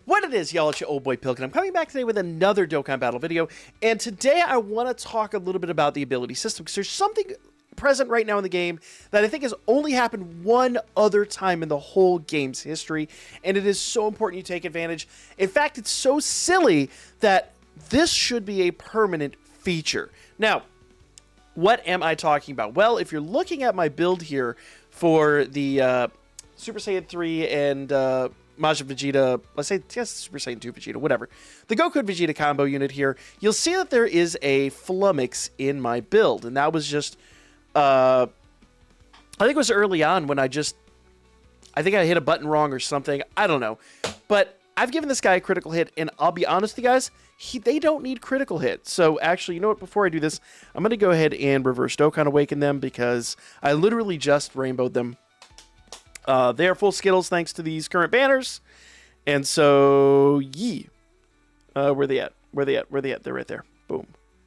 What it is, y'all, it's your old boy Pilk, and I'm coming back today with another Dokkan Battle video, and today I want to talk a little bit about the ability system, because there's something present right now in the game that I think has only happened one other time in the whole game's history, and it is so important you take advantage. In fact, it's so silly that this should be a permanent feature. Now, what am I talking about? Well, if you're looking at my build here for the Super Saiyan 3 and Majin Vegeta, let's say, yes, Super Saiyan 2 Vegeta, whatever. The Goku and Vegeta combo unit here, you'll see that there is a flummox in my build, and that was just, I think it was early on when I think I hit a button wrong or something, I don't know. But I've given this guy a critical hit, and I'll be honest with you guys, they don't need critical hit. So actually, you know what, before I do this, I'm going to go ahead and reverse Dokkan Awaken them, because I literally just rainbowed them. They are full Skittles thanks to these current banners. And so, where they at? Where they at? Where they at? They're right there. Boom.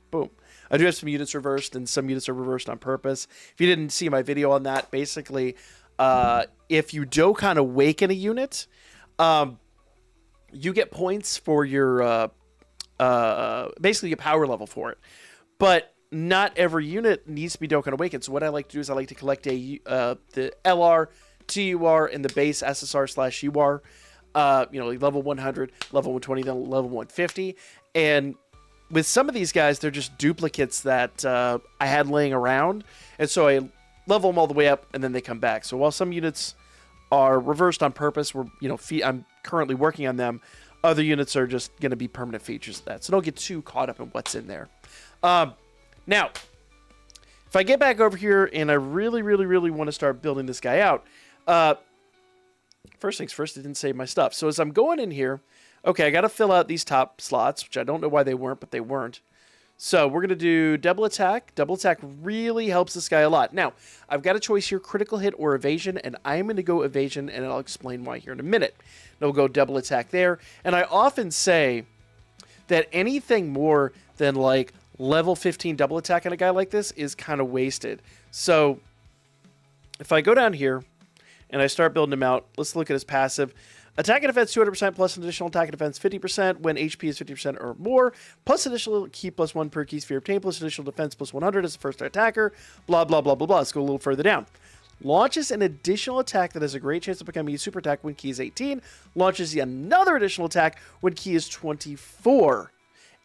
Boom. I do have some units reversed, and some units are reversed on purpose. If you didn't see my video on that, basically, if you Dokkan Awaken a unit, you get points for your, basically your power level for it. But not every unit needs to be Dokkan Awakened. So what I like to do is I like to collect the LR, TUR, and the base SSR/UR, like level 100, level 120, then level 150. And with some of these guys, they're just duplicates that I had laying around. And so I level them all the way up, and then they come back. So while some units are reversed on purpose, I'm currently working on them, other units are just going to be permanent features of that. So don't get too caught up in what's in there. Now, if I get back over here and I really, really, really want to start building this guy out, first things first, it didn't save my stuff. So as I'm going in here, okay, I got to fill out these top slots, which I don't know why they weren't, but they weren't. So we're going to do double attack. Double attack really helps this guy a lot. Now, I've got a choice here, critical hit or evasion, and I'm going to go evasion, and I'll explain why here in a minute. And we'll go double attack there. And I often say that anything more than like level 15 double attack on a guy like this is kind of wasted. So if I go down here and I start building him out, let's look at his passive. Attack and defense 200% plus an additional attack and defense 50% when HP is 50% or more, plus additional key plus 1 per key sphere obtained, plus additional defense plus 100 as a first attacker, blah, blah, blah, blah, blah. Let's go a little further down. Launches an additional attack that has a great chance of becoming a super attack when key is 18. Launches another additional attack when key is 24.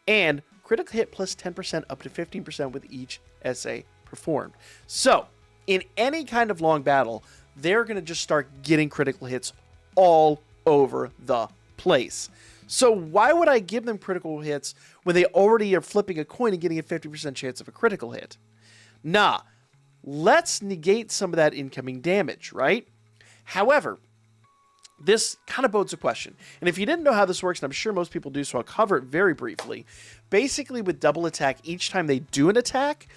And critical hit plus 10% up to 15% with each SA performed. So, in any kind of long battle, they're going to just start getting critical hits all over the place. So why would I give them critical hits when they already are flipping a coin and getting a 50% chance of a critical hit? Nah, let's negate some of that incoming damage, right? However, this kind of bodes a question. And if you didn't know how this works, and I'm sure most people do, so I'll cover it very briefly. Basically, with double attack, each time they do an attack,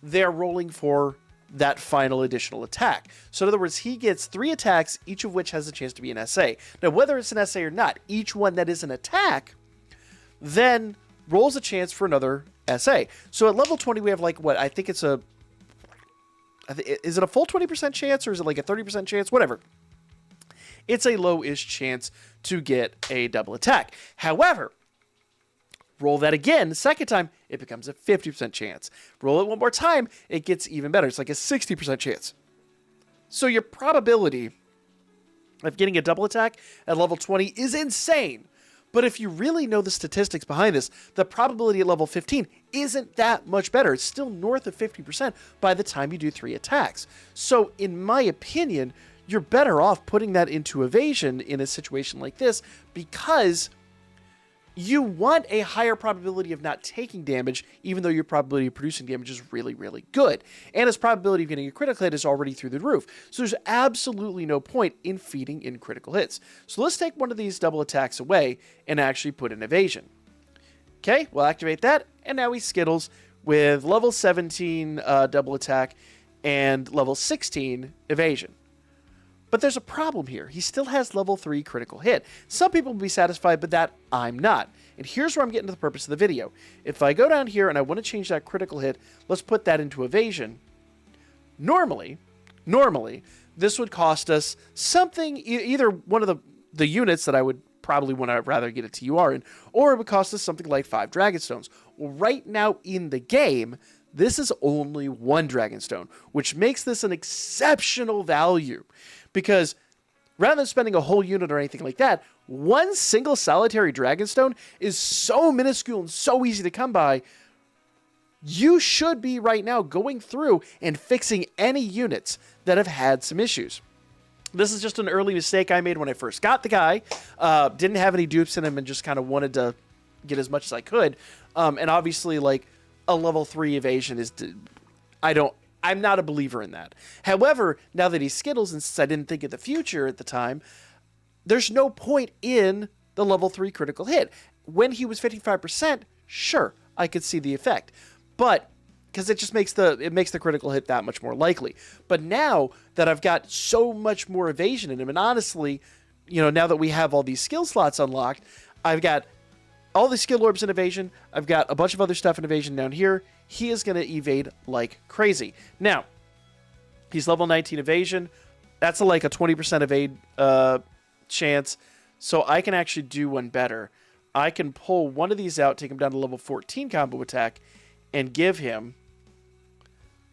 they're rolling for that final additional attack. So in other words, he gets 3 attacks, each of which has a chance to be an SA. Now, whether it's an SA or not, each one that is an attack then rolls a chance for another SA. So at level 20, we have like, what, I think it's a... Is it a full 20% chance, or is it like a 30% chance? Whatever. It's a low-ish chance to get a double attack. However, roll that again, the second time, it becomes a 50% chance. Roll it one more time, it gets even better. It's like a 60% chance. So your probability of getting a double attack at level 20 is insane. But if you really know the statistics behind this, the probability at level 15 isn't that much better. It's still north of 50% by the time you do 3 attacks. So in my opinion, you're better off putting that into evasion in a situation like this, because you want a higher probability of not taking damage, even though your probability of producing damage is really, really good. And his probability of getting a critical hit is already through the roof. So there's absolutely no point in feeding in critical hits. So let's take one of these double attacks away and actually put in evasion. Okay, we'll activate that, and now he Skittles with level 17 double attack and level 16 evasion. But there's a problem here. He still has level 3 critical hit. Some people will be satisfied, but that I'm not. And here's where I'm getting to the purpose of the video. If I go down here and I want to change that critical hit, let's put that into evasion. Normally, this would cost us something, either one of the units that I would probably one I'd rather get a TUR in, or it would cost us something like 5 Dragonstones. Well, right now in the game, this is only 1 Dragonstone, which makes this an exceptional value, because rather than spending a whole unit or anything like that, one single solitary Dragonstone is so minuscule and so easy to come by. You should be right now going through and fixing any units that have had some issues. This is just an early mistake I made when I first got the guy. Didn't have any dupes in him and just kind of wanted to get as much as I could. And obviously, like, a level 3 evasion is... I'm not a believer in that. However, now that he's Skittles, and since I didn't think of the future at the time, there's no point in the level 3 critical hit. When he was 55%, sure, I could see the effect. But because it just makes the critical hit that much more likely. But now that I've got so much more evasion in him, and honestly, you know, now that we have all these skill slots unlocked, I've got all the skill orbs in evasion, I've got a bunch of other stuff in evasion down here. He is going to evade like crazy. Now, he's level 19 evasion. That's like a 20% evade chance. So I can actually do one better. I can pull one of these out, take him down to level 14 combo attack, and give him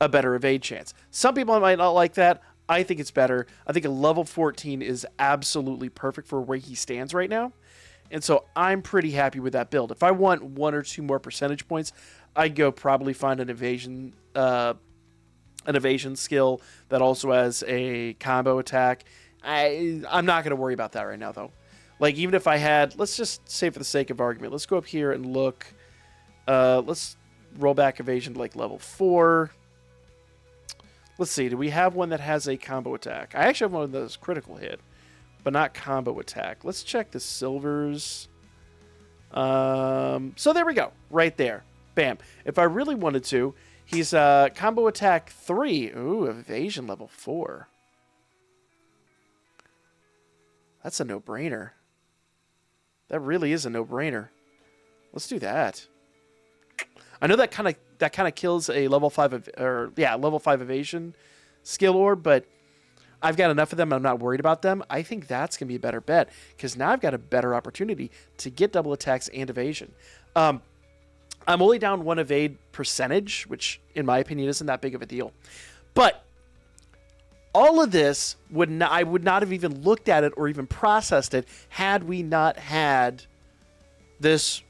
a better evade chance. Some people might not like that. I think it's better. I think a level 14 is absolutely perfect for where he stands right now. And so I'm pretty happy with that build. If I want 1 or 2 more percentage points, I'd go probably find an evasion skill that also has a combo attack. I'm not going to worry about that right now, though. Like, even if I had, let's just say for the sake of argument, let's go up here and look. Let's roll back evasion to like level 4. Let's see. Do we have one that has a combo attack? I actually have one of those critical hit, but not combo attack. Let's check the silvers. So there we go. Right there. Bam. If I really wanted to, he's combo attack 3. Ooh, evasion level 4. That's a no-brainer. That really is a no-brainer. Let's do that. I know that kind of kills a level 5 level 5 evasion skill orb, but I've got enough of them. I'm not worried about them. I think that's going to be a better bet because now I've got a better opportunity to get double attacks and evasion. I'm only down 1 evade percentage, which in my opinion isn't that big of a deal. But all of this I would not have even looked at it or even processed it had we not had this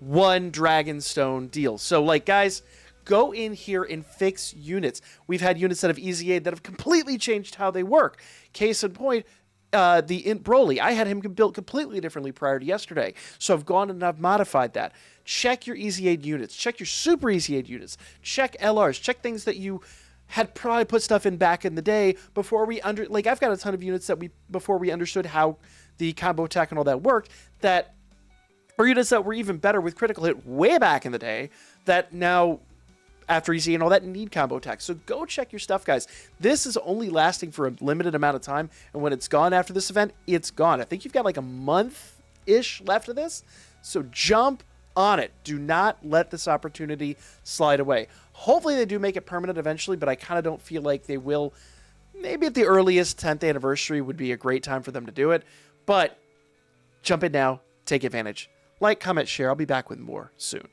1 Dragonstone deal. So, like, guys, go in here and fix units. We've had units that have EZAed that have completely changed how they work. Case in point, the Int Broly. I had him built completely differently prior to yesterday. So I've gone and I've modified that. Check your EZAed units. Check your Super EZAed units. Check LRs. Check things that you had probably put stuff in back in the day before we I've got a ton of units that before we understood how the combo attack and all that worked, or units that were even better with critical hit way back in the day that now, after EZ and all that, need combo attacks. So go check your stuff, guys. This is only lasting for a limited amount of time, and when it's gone after this event, it's gone. I think you've got like a month-ish left of this, so jump on it. Do not let this opportunity slide away. Hopefully they do make it permanent eventually, but I kind of don't feel like they will. Maybe at the earliest, 10th anniversary would be a great time for them to do it, but jump in now, take advantage. Like, comment, share. I'll be back with more soon.